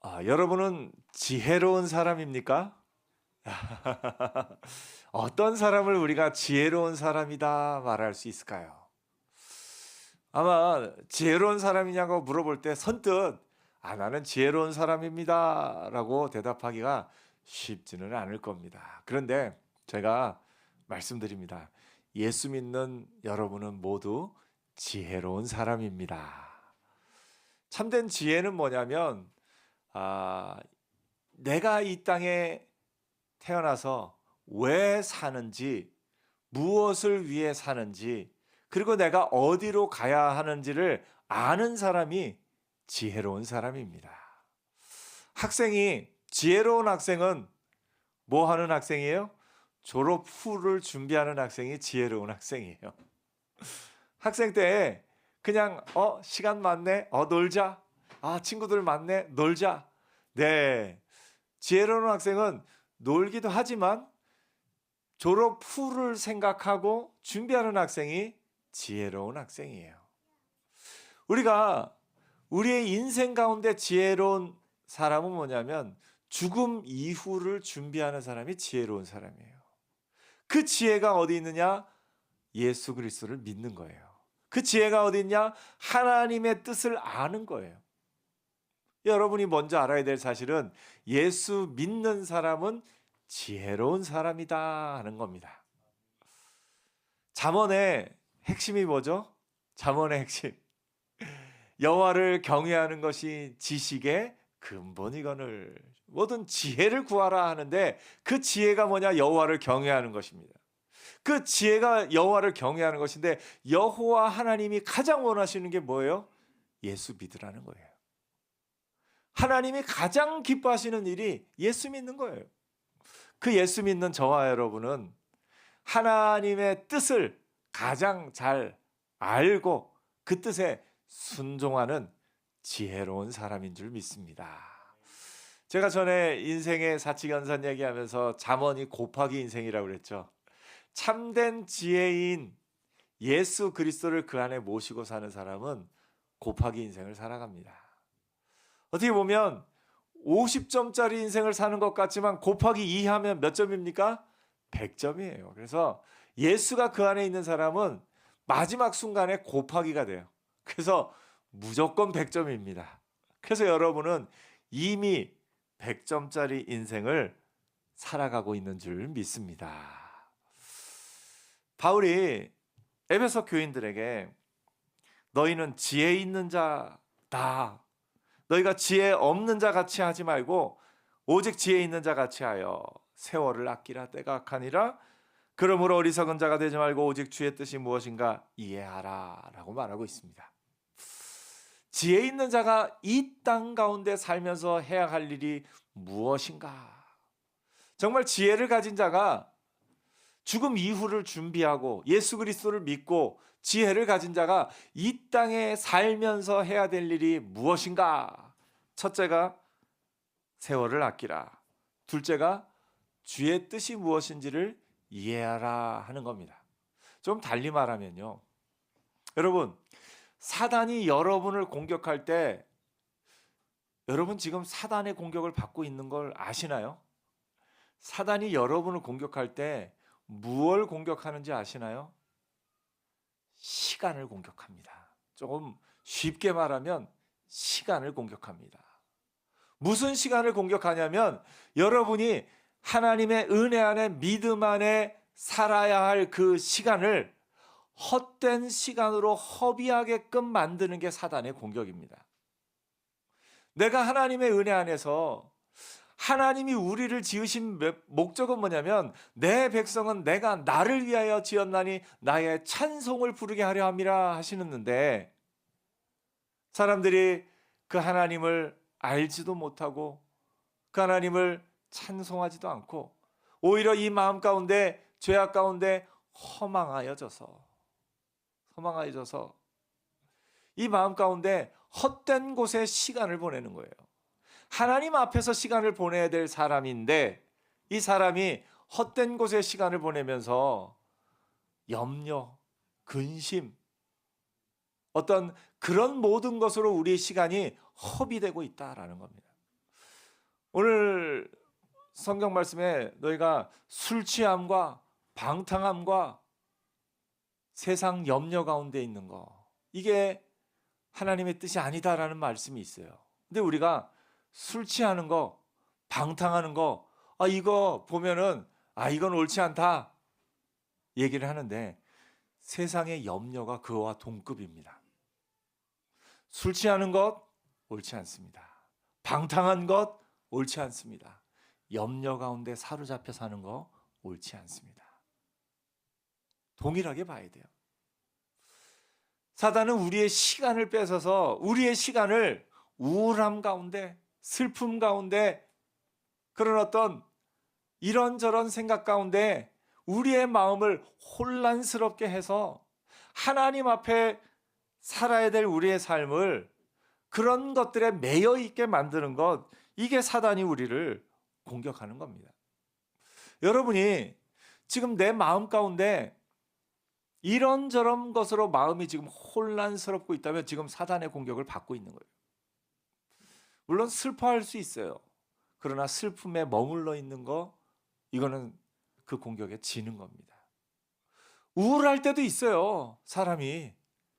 여러분은 지혜로운 사람입니까? 어떤 사람을 우리가 지혜로운 사람이다 말할 수 있을까요? 아마 지혜로운 사람이냐고 물어볼 때 선뜻 나는 지혜로운 사람입니다 라고 대답하기가 쉽지는 않을 겁니다. 그런데 제가 말씀드립니다. 예수 믿는 여러분은 모두 지혜로운 사람입니다. 참된 지혜는 뭐냐면 아, 내가 이 땅에 태어나서 왜 사는지, 무엇을 위해 사는지, 그리고 내가 어디로 가야 하는지를 아는 사람이 지혜로운 사람입니다. 학생이, 지혜로운 학생은 뭐 하는 학생이에요? 졸업 후를 준비하는 학생이 지혜로운 학생이에요. 학생 때 그냥 시간 많네, 놀자. 친구들 많네, 놀자. 네, 지혜로운 학생은 놀기도 하지만 졸업 후를 생각하고 준비하는 학생이 지혜로운 학생이에요. 우리가 우리의 인생 가운데 지혜로운 사람은 뭐냐면 죽음 이후를 준비하는 사람이 지혜로운 사람이에요. 그 지혜가 어디 있느냐? 예수 그리스도를 믿는 거예요. 그 지혜가 어디 있냐? 하나님의 뜻을 아는 거예요. 여러분이 먼저 알아야 될 사실은 예수 믿는 사람은 지혜로운 사람이다 하는 겁니다. 잠언의 핵심이 뭐죠? 잠언의 핵심. 여호와를 경외하는 것이 지식의 근본이거늘. 모든 지혜를 구하라 하는데 그 지혜가 뭐냐? 여호와를 경외하는 것입니다. 그 지혜가 여호와를 경외하는 것인데 여호와 하나님이 가장 원하시는 게 뭐예요? 예수 믿으라는 거예요. 하나님이 가장 기뻐하시는 일이 예수 믿는 거예요. 그 예수 믿는 저와 여러분은 하나님의 뜻을 가장 잘 알고 그 뜻에 순종하는 지혜로운 사람인 줄 믿습니다. 제가 전에 인생의 사치견산 얘기하면서 잠언이 곱하기 인생이라고 그랬죠. 참된 지혜인 예수 그리스도를 그 안에 모시고 사는 사람은 곱하기 인생을 살아갑니다. 어떻게 보면 50점짜리 인생을 사는 것 같지만 곱하기 2 하면 몇 점입니까? 100점이에요. 그래서 예수가 그 안에 있는 사람은 마지막 순간에 곱하기가 돼요. 그래서 무조건 100점입니다. 그래서 여러분은 이미 100점짜리 인생을 살아가고 있는 줄 믿습니다. 바울이 에베소 교인들에게 너희는 지혜 있는 자다. 너희가 지혜 없는 자 같이 하지 말고 오직 지혜 있는 자 같이 하여 세월을 아끼라. 때가 악하니라. 그러므로 어리석은 자가 되지 말고 오직 주의 뜻이 무엇인가 이해하라 라고 말하고 있습니다. 지혜 있는 자가 이 땅 가운데 살면서 해야 할 일이 무엇인가? 정말 지혜를 가진 자가 죽음 이후를 준비하고 예수 그리스도를 믿고 지혜를 가진 자가 이 땅에 살면서 해야 될 일이 무엇인가? 첫째가 세월을 아끼라. 둘째가 주의 뜻이 무엇인지를 이해하라 하는 겁니다. 좀 달리 말하면요. 여러분, 사단이 여러분을 공격할 때 여러분 지금 사단의 공격을 받고 있는 걸 아시나요? 사단이 여러분을 공격할 때 무엇을 공격하는지 아시나요? 시간을 공격합니다. 조금 쉽게 말하면 시간을 공격합니다. 무슨 시간을 공격하냐면 여러분이 하나님의 은혜 안에 믿음 안에 살아야 할 그 시간을 헛된 시간으로 허비하게끔 만드는 게 사단의 공격입니다. 내가 하나님의 은혜 안에서 하나님이 우리를 지으신 목적은 뭐냐면 내 백성은 내가 나를 위하여 지었나니 나의 찬송을 부르게 하려 함이라 하시는데 사람들이 그 하나님을 알지도 못하고 그 하나님을 찬송하지도 않고 오히려 이 마음 가운데 죄악 가운데 허망하여져서 이 마음 가운데 헛된 곳에 시간을 보내는 거예요. 하나님 앞에서 시간을 보내야 될 사람인데 이 사람이 헛된 곳에 시간을 보내면서 염려, 근심, 어떤 그런 모든 것으로 우리의 시간이 허비되고 있다라는 겁니다. 오늘 성경 말씀에 너희가 술 취함과 방탕함과 세상 염려 가운데 있는 거, 이게 하나님의 뜻이 아니다라는 말씀이 있어요. 근데 우리가 술 취하는 거, 방탕하는 거, 이거 보면은 이건 옳지 않다 얘기를 하는데, 세상의 염려가 그와 동급입니다. 술 취하는 것 옳지 않습니다. 방탕한 것 옳지 않습니다. 염려 가운데 사로잡혀 사는 거 옳지 않습니다. 동일하게 봐야 돼요. 사단은 우리의 시간을 뺏어서 우리의 시간을 우울함 가운데, 슬픔 가운데, 그런 어떤 이런저런 생각 가운데 우리의 마음을 혼란스럽게 해서 하나님 앞에 살아야 될 우리의 삶을 그런 것들에 매여 있게 만드는 것, 이게 사단이 우리를 공격하는 겁니다. 여러분이 지금 내 마음 가운데 이런저런 것으로 마음이 지금 혼란스럽고 있다면 지금 사단의 공격을 받고 있는 거예요. 물론 슬퍼할 수 있어요. 그러나 슬픔에 머물러 있는 거, 이거는 그 공격에 지는 겁니다. 우울할 때도 있어요, 사람이.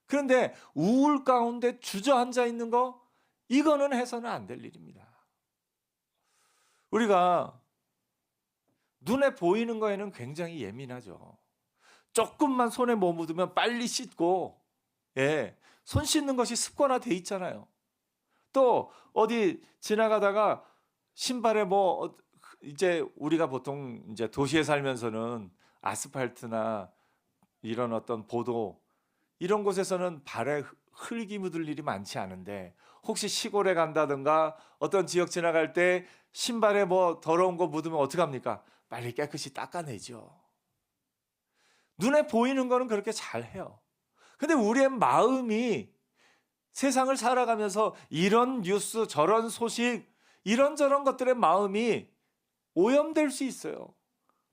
그런데 우울 가운데 주저앉아 있는 거, 이거는 해서는 안 될 일입니다. 우리가 눈에 보이는 거에는 굉장히 예민하죠. 조금만 손에 뭐 묻으면 빨리 씻고, 손 씻는 것이 습관화돼 있잖아요. 또 어디 지나가다가 신발에 이제 우리가 보통 이제 도시에 살면서는 아스팔트나 이런 어떤 보도, 이런 곳에서는 발에 흙이 묻을 일이 많지 않은데, 혹시 시골에 간다든가 어떤 지역 지나갈 때 신발에 더러운 거 묻으면 어떡합니까? 빨리 깨끗이 닦아내죠. 눈에 보이는 거는 그렇게 잘해요. 근데 우리의 마음이 세상을 살아가면서 이런 뉴스, 저런 소식, 이런저런 것들의 마음이 오염될 수 있어요.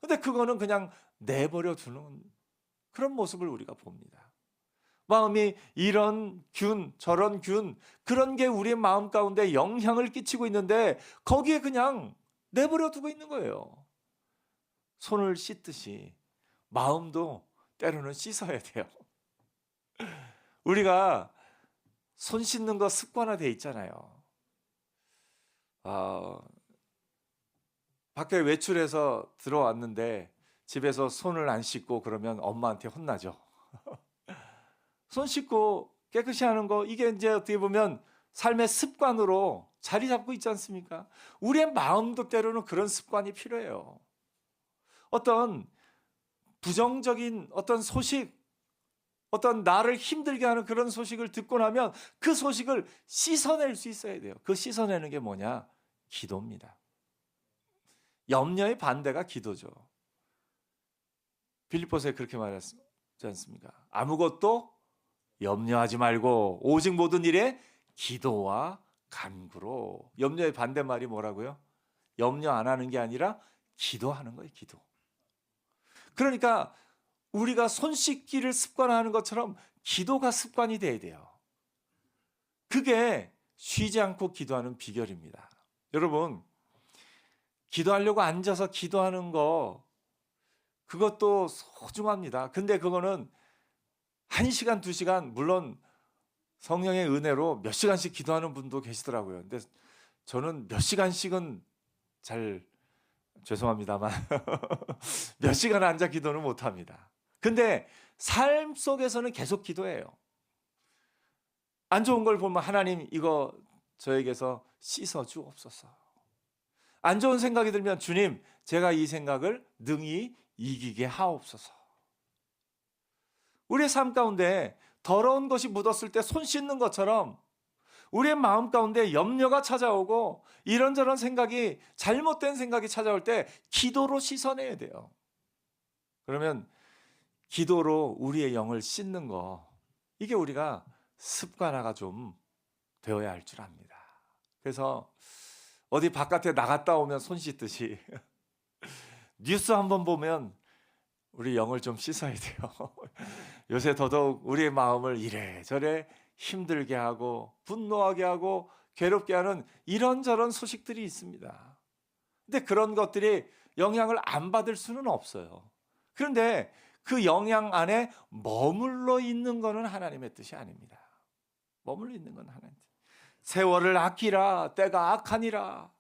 근데 그거는 그냥 내버려 두는 그런 모습을 우리가 봅니다. 마음이 이런 균, 저런 균, 그런 게 우리의 마음 가운데 영향을 끼치고 있는데 거기에 그냥 내버려 두고 있는 거예요. 손을 씻듯이 마음도 때로는 씻어야 돼요. 우리가 손 씻는 거 습관화돼 있잖아요. 밖에 외출해서 들어왔는데 집에서 손을 안 씻고 그러면 엄마한테 혼나죠. 손 씻고 깨끗이 하는 거, 이게 이제 어떻게 보면 삶의 습관으로 자리 잡고 있지 않습니까? 우리의 마음도 때로는 그런 습관이 필요해요. 어떤 부정적인 어떤 소식, 어떤 나를 힘들게 하는 그런 소식을 듣고 나면 그 소식을 씻어낼 수 있어야 돼요. 그 씻어내는 게 뭐냐? 기도입니다. 염려의 반대가 기도죠. 빌립보서에 그렇게 말했지 않습니까? 아무것도 염려하지 말고 오직 모든 일에 기도와 간구로. 염려의 반대말이 뭐라고요? 염려 안 하는 게 아니라 기도하는 거예요, 기도. 그러니까 우리가 손 씻기를 습관화하는 것처럼 기도가 습관이 돼야 돼요. 그게 쉬지 않고 기도하는 비결입니다. 여러분, 기도하려고 앉아서 기도하는 거, 그것도 소중합니다. 근데 그거는 1시간, 2시간, 물론 성령의 은혜로 몇 시간씩 기도하는 분도 계시더라고요. 근데 저는 몇 시간씩은 잘, 죄송합니다만 몇 시간 앉아 기도는 못합니다. 근데 삶 속에서는 계속 기도해요. 안 좋은 걸 보면 하나님 이거 저에게서 씻어 주옵소서. 안 좋은 생각이 들면 주님 제가 이 생각을 능히 이기게 하옵소서. 우리의 삶 가운데 더러운 것이 묻었을 때 손 씻는 것처럼 우리의 마음 가운데 염려가 찾아오고 이런저런 생각이, 잘못된 생각이 찾아올 때 기도로 씻어내야 돼요. 그러면 기도로 우리의 영을 씻는 거, 이게 우리가 습관화가 좀 되어야 할 줄 압니다. 그래서 어디 바깥에 나갔다 오면 손 씻듯이 뉴스 한번 보면 우리 영을 좀 씻어야 돼요. 요새 더더욱 우리의 마음을 이래저래 힘들게 하고 분노하게 하고 괴롭게 하는 이런저런 소식들이 있습니다. 근데 그런 것들이 영향을 안 받을 수는 없어요. 그런데 그 영향 안에 머물러 있는 것은 하나님의 뜻이 아닙니다. 머물러 있는 건 하나님. 세월을 아끼라, 때가 악하니라.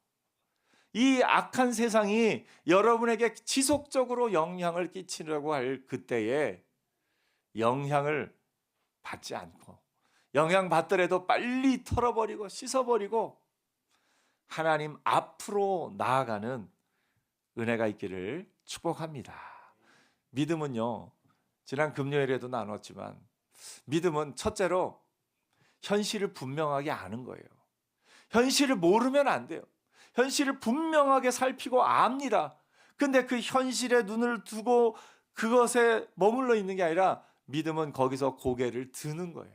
이 악한 세상이 여러분에게 지속적으로 영향을 끼치려고 할 그때에 영향을 받지 않고, 영향 받더라도 빨리 털어버리고 씻어버리고 하나님 앞으로 나아가는 은혜가 있기를 축복합니다. 믿음은요, 지난 금요일에도 나눴지만, 믿음은 첫째로 현실을 분명하게 아는 거예요. 현실을 모르면 안 돼요. 현실을 분명하게 살피고 압니다. 근데 그 현실에 눈을 두고 그것에 머물러 있는 게 아니라 믿음은 거기서 고개를 드는 거예요.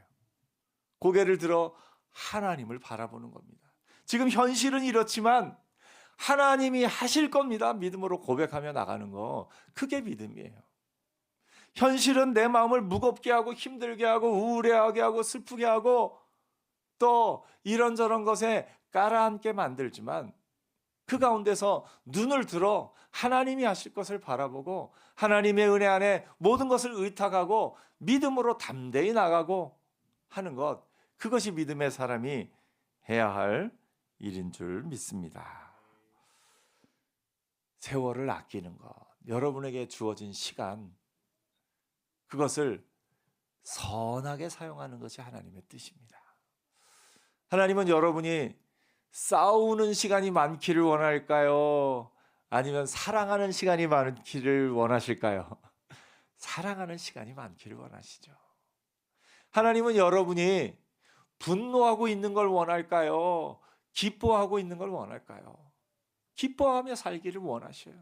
고개를 들어 하나님을 바라보는 겁니다. 지금 현실은 이렇지만 하나님이 하실 겁니다. 믿음으로 고백하며 나가는 거. 그게 믿음이에요. 현실은 내 마음을 무겁게 하고 힘들게 하고 우울해하게 하고 슬프게 하고 또 이런저런 것에 깔아앉게 만들지만 그 가운데서 눈을 들어 하나님이 하실 것을 바라보고 하나님의 은혜 안에 모든 것을 의탁하고 믿음으로 담대히 나가고 하는 것, 그것이 믿음의 사람이 해야 할 일인 줄 믿습니다. 세월을 아끼는 것, 여러분에게 주어진 시간, 그것을 선하게 사용하는 것이 하나님의 뜻입니다. 하나님은 여러분이 싸우는 시간이 많기를 원할까요? 아니면 사랑하는 시간이 많기를 원하실까요? 사랑하는 시간이 많기를 원하시죠. 하나님은 여러분이 분노하고 있는 걸 원할까요? 기뻐하고 있는 걸 원할까요? 기뻐하며 살기를 원하셔요.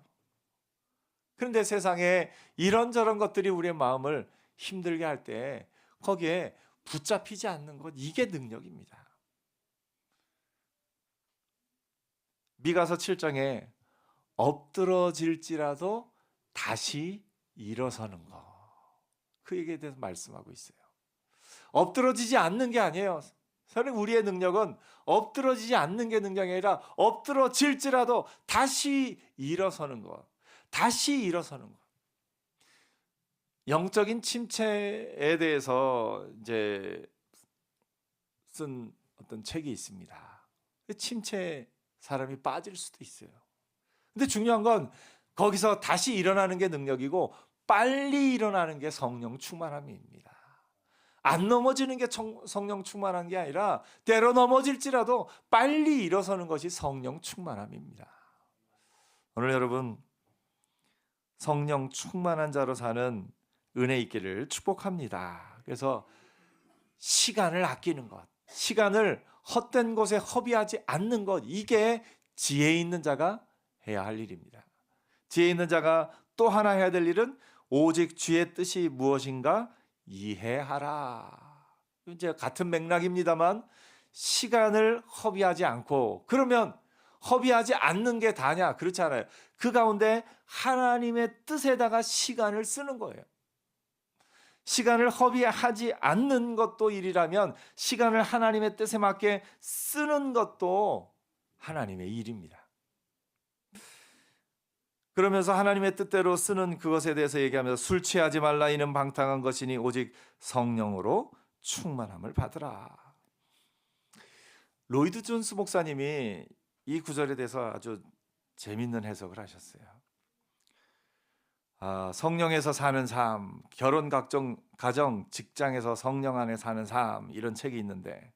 그런데 세상에 이런저런 것들이 우리의 마음을 힘들게 할 때 거기에 붙잡히지 않는 것, 이게 능력입니다. 미가서 7장에 엎드러질지라도 다시 일어서는 것, 그 얘기에 대해서 말씀하고 있어요. 엎드러지지 않는 게 아니에요. 사실 우리의 능력은 엎드러지지 않는 게 능력이 아니라 엎드러질지라도 다시 일어서는 것, 다시 일어서는 것. 영적인 침체에 대해서 이제 쓴 어떤 책이 있습니다. 침체 사람이 빠질 수도 있어요. 근데 중요한 건 거기서 다시 일어나는 게 능력이고 빨리 일어나는 게 성령 충만함입니다. 안 넘어지는 게 성령 충만한 게 아니라 때로 넘어질지라도 빨리 일어서는 것이 성령 충만함입니다. 오늘 여러분 성령 충만한 자로 사는 은혜 있기를 축복합니다. 그래서 시간을 아끼는 것, 시간을 헛된 곳에 허비하지 않는 것, 이게 지혜 있는 자가 해야 할 일입니다. 지혜 있는 자가 또 하나 해야 될 일은 오직 주의 뜻이 무엇인가 이해하라. 이제 같은 맥락입니다만 시간을 허비하지 않고, 그러면 허비하지 않는 게 다냐? 그렇지 않아요. 그 가운데 하나님의 뜻에다가 시간을 쓰는 거예요. 시간을 허비하지 않는 것도 일이라면 시간을 하나님의 뜻에 맞게 쓰는 것도 하나님의 일입니다. 그러면서 하나님의 뜻대로 쓰는 그것에 대해서 얘기하면서 술 취하지 말라 이는 방탕한 것이니 오직 성령으로 충만함을 받으라. 로이드 존스 목사님이 이 구절에 대해서 아주 재밌는 해석을 하셨어요. 성령에서 사는 삶, 결혼, 가정, 직장에서 성령 안에 사는 삶, 이런 책이 있는데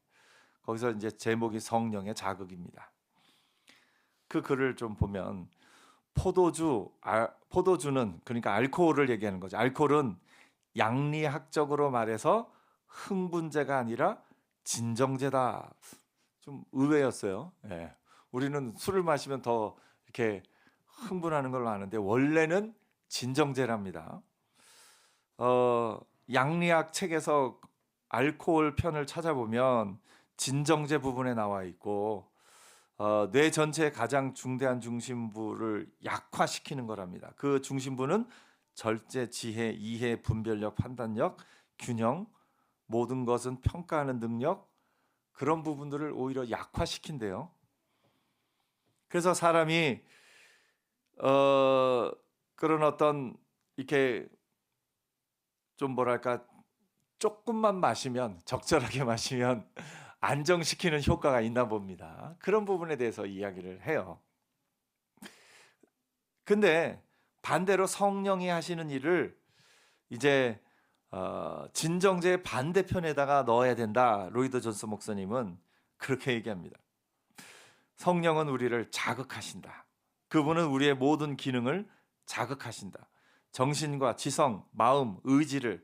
거기서 이제 제목이 성령의 자극입니다. 그 글을 좀 보면 포도주는 그러니까 알코올을 얘기하는 거죠. 알코올은 양리학적으로 말해서 흥분제가 아니라 진정제다. 좀 의외였어요. 예. 우리는 술을 마시면 더 이렇게 흥분하는 걸로 아는데 원래는 진정제랍니다. 양리학 책에서 알코올 편을 찾아보면 진정제 부분에 나와 있고 뇌 전체의 가장 중대한 중심부를 약화시키는 거랍니다. 그 중심부는 절제, 지혜, 이해, 분별력, 판단력, 균형, 모든 것은 평가하는 능력, 그런 부분들을 오히려 약화시킨대요. 그래서 사람이 어 그런 어떤 이렇게 좀 뭐랄까 조금만 마시면 적절하게 마시면 안정시키는 효과가 있나 봅니다. 그런 부분에 대해서 이야기를 해요. 근데 반대로 성령이 하시는 일을 이제 진정제의 반대편에다가 넣어야 된다. 로이드 존스 목사님은 그렇게 얘기합니다. 성령은 우리를 자극하신다. 그분은 우리의 모든 기능을 자극하신다. 정신과 지성, 마음, 의지를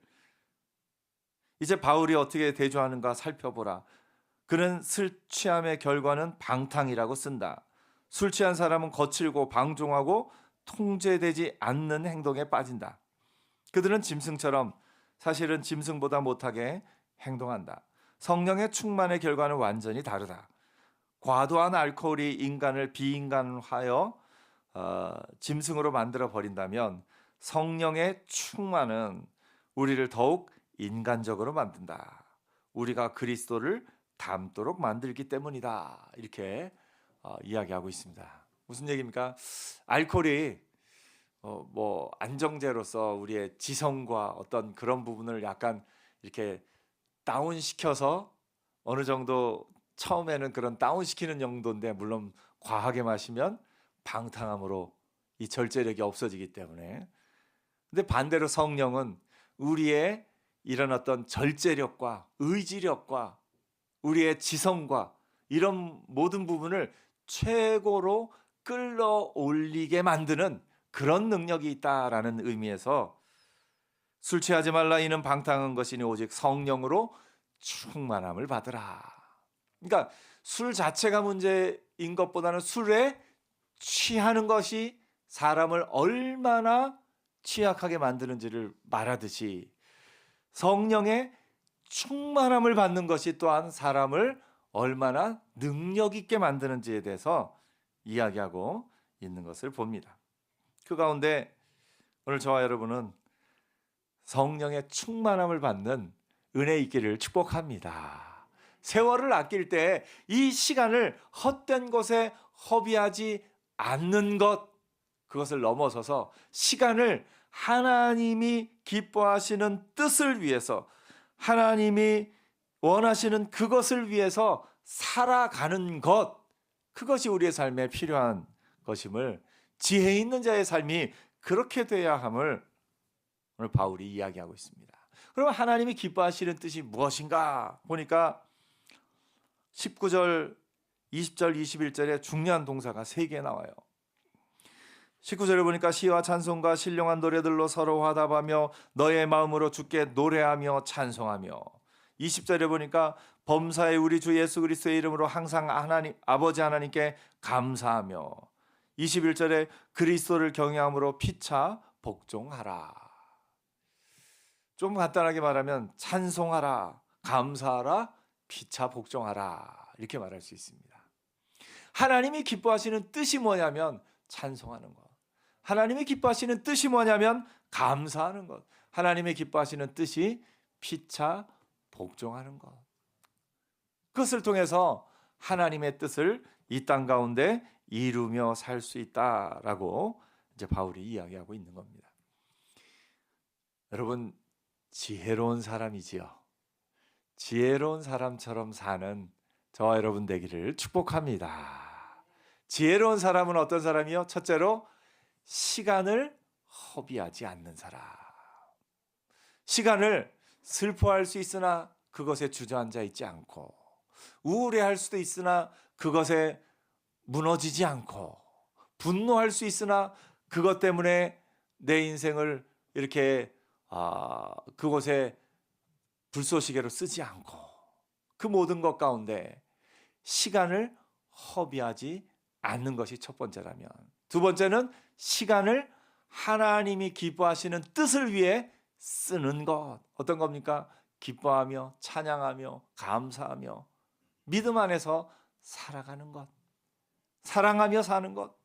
이제 바울이 어떻게 대조하는가 살펴보라. 그는 술 취함의 결과는 방탕이라고 쓴다. 술 취한 사람은 거칠고 방종하고 통제되지 않는 행동에 빠진다. 그들은 짐승처럼 사실은 짐승보다 못하게 행동한다. 성령의 충만의 결과는 완전히 다르다. 과도한 알코올이 인간을 비인간화하여 짐승으로 만들어 버린다면 성령의 충만은 우리를 더욱 인간적으로 만든다. 우리가 그리스도를 닮도록 만들기 때문이다. 이렇게 이야기하고 있습니다. 무슨 얘기입니까? 알코올이 뭐 안정제로서 우리의 지성과 어떤 그런 부분을 약간 이렇게 다운시켜서 어느 정도 처음에는 그런 다운시키는 용도인데 물론 과하게 마시면 방탕함으로 이 절제력이 없어지기 때문에 근데 반대로 성령은 우리의 이런 어떤 절제력과 의지력과 우리의 지성과 이런 모든 부분을 최고로 끌어올리게 만드는 그런 능력이 있다라는 의미에서 술 취하지 말라 이는 방탕한 것이니 오직 성령으로 충만함을 받으라. 그러니까 술 자체가 문제인 것보다는 술에 취하는 것이 사람을 얼마나 취약하게 만드는지를 말하듯이 성령의 충만함을 받는 것이 또한 사람을 얼마나 능력 있게 만드는지에 대해서 이야기하고 있는 것을 봅니다. 그 가운데 오늘 저와 여러분은 성령의 충만함을 받는 은혜 있기를 축복합니다. 세월을 아낄 때 이 시간을 헛된 것에 허비하지 않는 것, 그것을 넘어서서 시간을 하나님이 기뻐하시는 뜻을 위해서 하나님이 원하시는 그것을 위해서 살아가는 것, 그것이 우리의 삶에 필요한 것임을 지혜 있는 자의 삶이 그렇게 돼야 함을 오늘 바울이 이야기하고 있습니다. 그러면 하나님이 기뻐하시는 뜻이 무엇인가 보니까 19절, 20절, 21절에 중요한 동사가 3개 나와요. 19절에 보니까 시와 찬송과 신령한 노래들로 서로 화답하며 너의 마음으로 주께 노래하며 찬송하며 20절에 보니까 범사에 우리 주 예수 그리스도의 이름으로 항상 하나님 아버지 하나님께 감사하며 21절에 그리스도를 경외함으로 피차 복종하라. 좀 간단하게 말하면 찬송하라, 감사하라, 피차 복종하라 이렇게 말할 수 있습니다. 하나님이 기뻐하시는 뜻이 뭐냐면 찬송하는 것. 하나님이 기뻐하시는 뜻이 뭐냐면 감사하는 것. 하나님이 기뻐하시는 뜻이 피차 복종하는 것. 그것을 통해서 하나님의 뜻을 이 땅 가운데 이루며 살 수 있다라고 이제 바울이 이야기하고 있는 겁니다. 여러분 지혜로운 사람이지요. 지혜로운 사람처럼 사는 저와 여러분 되기를 축복합니다. 지혜로운 사람은 어떤 사람이요? 첫째로 시간을 허비하지 않는 사람. 시간을 슬퍼할 수 있으나 그것에 주저앉아 있지 않고 우울해할 수도 있으나 그것에 무너지지 않고 분노할 수 있으나 그것 때문에 내 인생을 이렇게 그곳에 불쏘시개로 쓰지 않고 그 모든 것 가운데 시간을 허비하지 않는 것이 첫 번째라면 두 번째는 시간을 하나님이 기뻐하시는 뜻을 위해 쓰는 것. 어떤 겁니까? 기뻐하며 찬양하며 감사하며 믿음 안에서 살아가는 것. 사랑하며 사는 것.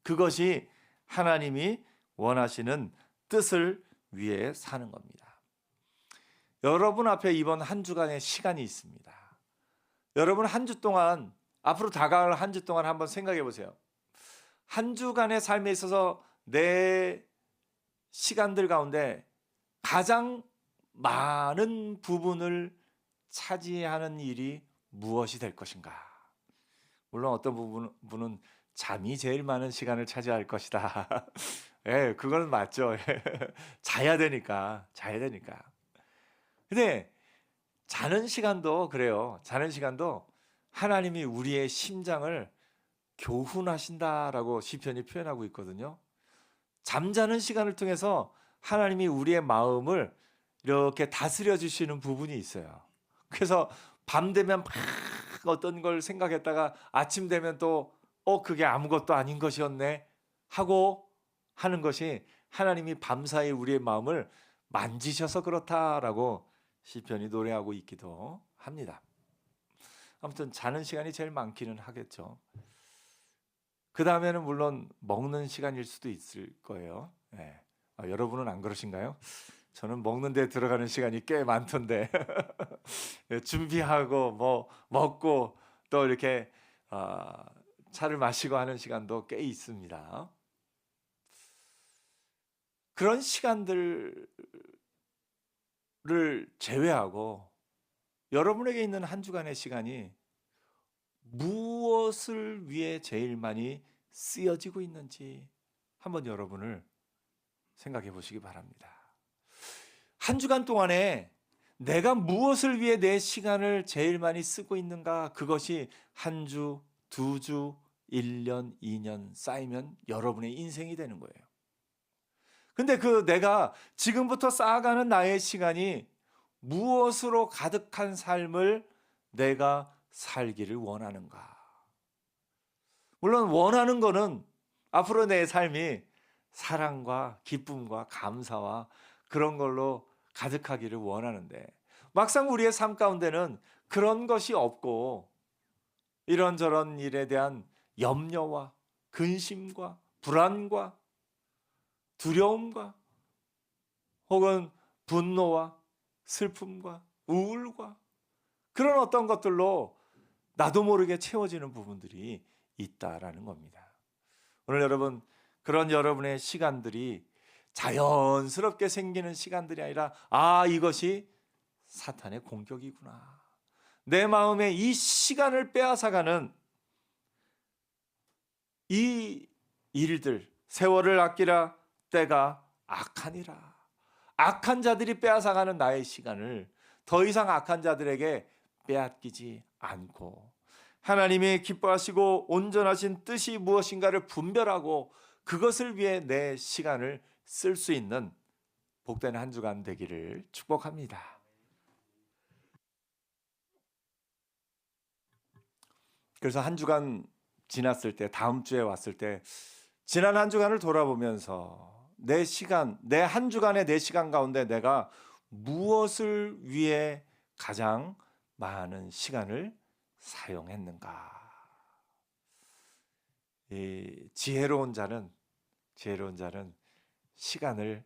그것이 하나님이 원하시는 뜻을 위해 사는 겁니다. 여러분 앞에 이번 한 주간의 시간이 있습니다. 여러분 한 주 동안 앞으로 다가올 한 주 동안 한번 생각해 보세요. 한 주간의 삶에 있어서 내 시간들 가운데 가장 많은 부분을 차지하는 일이 무엇이 될 것인가? 물론 어떤 분은 잠이 제일 많은 시간을 차지할 것이다. 예, 그건 맞죠. 자야 되니까, 자야 되니까. 근데 자는 시간도 그래요. 자는 시간도 하나님이 우리의 심장을 교훈하신다라고 시편이 표현하고 있거든요. 잠자는 시간을 통해서 하나님이 우리의 마음을 이렇게 다스려 주시는 부분이 있어요. 그래서 밤 되면 막 어떤 걸 생각했다가 아침 되면 또 그게 아무것도 아닌 것이었네 하고 하는 것이 하나님이 밤사이 우리의 마음을 만지셔서 그렇다라고 시편이 노래하고 있기도 합니다. 아무튼 자는 시간이 제일 많기는 하겠죠. 그 다음에는 물론 먹는 시간일 수도 있을 거예요. 네. 여러분은 안 그러신가요? 저는 먹는 데 들어가는 시간이 꽤 많던데 준비하고 뭐 먹고 또 이렇게 차를 마시고 하는 시간도 꽤 있습니다. 그런 시간들을 제외하고 여러분에게 있는 한 주간의 시간이 무엇을 위해 제일 많이 쓰여지고 있는지 한번 여러분을 생각해 보시기 바랍니다. 한 주간 동안에 내가 무엇을 위해 내 시간을 제일 많이 쓰고 있는가, 그것이 한 주, 두 주, 1년, 2년 쌓이면 여러분의 인생이 되는 거예요. 근데 그 내가 지금부터 쌓아가는 나의 시간이 무엇으로 가득한 삶을 내가 살기를 원하는가? 물론 원하는 거는 앞으로 내 삶이 사랑과 기쁨과 감사와 그런 걸로 가득하기를 원하는데 막상 우리의 삶 가운데는 그런 것이 없고 이런저런 일에 대한 염려와 근심과 불안과 두려움과 혹은 분노와 슬픔과 우울과 그런 어떤 것들로 나도 모르게 채워지는 부분들이 있다라는 겁니다. 오늘 여러분, 그런 여러분의 시간들이 자연스럽게 생기는 시간들이 아니라 이것이 사탄의 공격이구나. 내 마음에 이 시간을 빼앗아가는 이 일들, 세월을 아끼라 때가 악하니라. 악한 자들이 빼앗아가는 나의 시간을 더 이상 악한 자들에게 빼앗기지 않고 하나님이 기뻐하시고 온전하신 뜻이 무엇인가를 분별하고 그것을 위해 내 시간을 쓸 수 있는 복된 한 주간 되기를 축복합니다. 그래서 한 주간 지났을 때, 다음 주에 왔을 때 지난 한 주간을 돌아보면서 내 시간, 내 한 주간의 내 시간 가운데 내가 무엇을 위해 가장 많은 시간을 사용했는가? 이 지혜로운 자는 시간을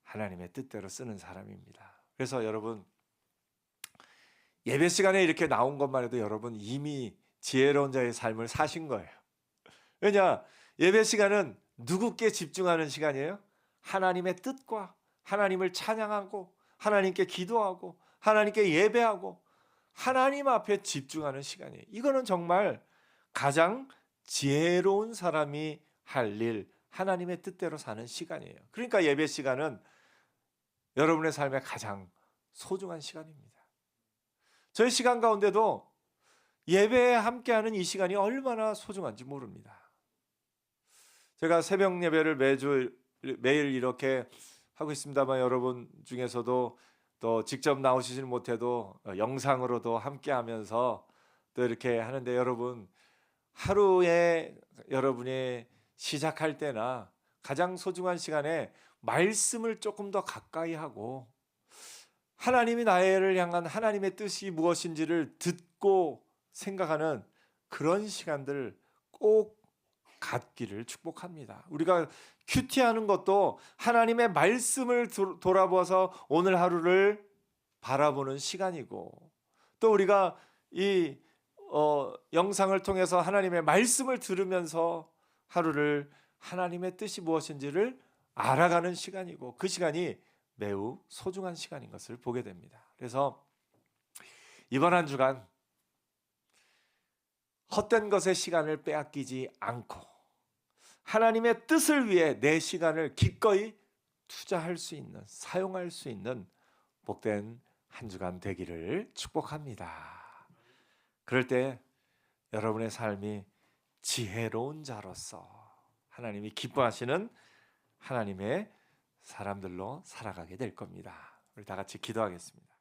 하나님의 뜻대로 쓰는 사람입니다. 그래서 여러분, 예배 시간에 이렇게 나온 것만 해도 여러분 이미 지혜로운 자의 삶을 사신 거예요. 왜냐? 예배 시간은 누구께 집중하는 시간이에요? 하나님의 뜻과 하나님을 찬양하고 하나님께 기도하고 하나님께 예배하고 하나님 앞에 집중하는 시간이에요. 이거는 정말 가장 지혜로운 사람이 할 일, 하나님의 뜻대로 사는 시간이에요. 그러니까 예배 시간은 여러분의 삶에 가장 소중한 시간입니다. 저희 시간 가운데도 예배에 함께하는 이 시간이 얼마나 소중한지 모릅니다. 제가 새벽 예배를 매일 이렇게 하고 있습니다만 여러분 중에서도 또 직접 나오시지는 못해도 영상으로도 함께하면서 또 이렇게 하는데 여러분, 하루에 여러분이 시작할 때나 가장 소중한 시간에 말씀을 조금 더 가까이 하고 하나님이 나를 향한 하나님의 뜻이 무엇인지를 듣고 생각하는 그런 시간들 꼭 갖기를 축복합니다. 우리가 큐티하는 것도 하나님의 말씀을 돌아보아서 오늘 하루를 바라보는 시간이고 또 우리가 이 영상을 통해서 하나님의 말씀을 들으면서 하루를 하나님의 뜻이 무엇인지를 알아가는 시간이고 그 시간이 매우 소중한 시간인 것을 보게 됩니다. 그래서 이번 한 주간 헛된 것에 시간을 빼앗기지 않고 하나님의 뜻을 위해 내 시간을 기꺼이 투자할 수 있는, 사용할 수 있는 복된 한 주간 되기를 축복합니다. 그럴 때 여러분의 삶이 지혜로운 자로서 하나님이 기뻐하시는 하나님의 사람들로 살아가게 될 겁니다. 우리 다 같이 기도하겠습니다.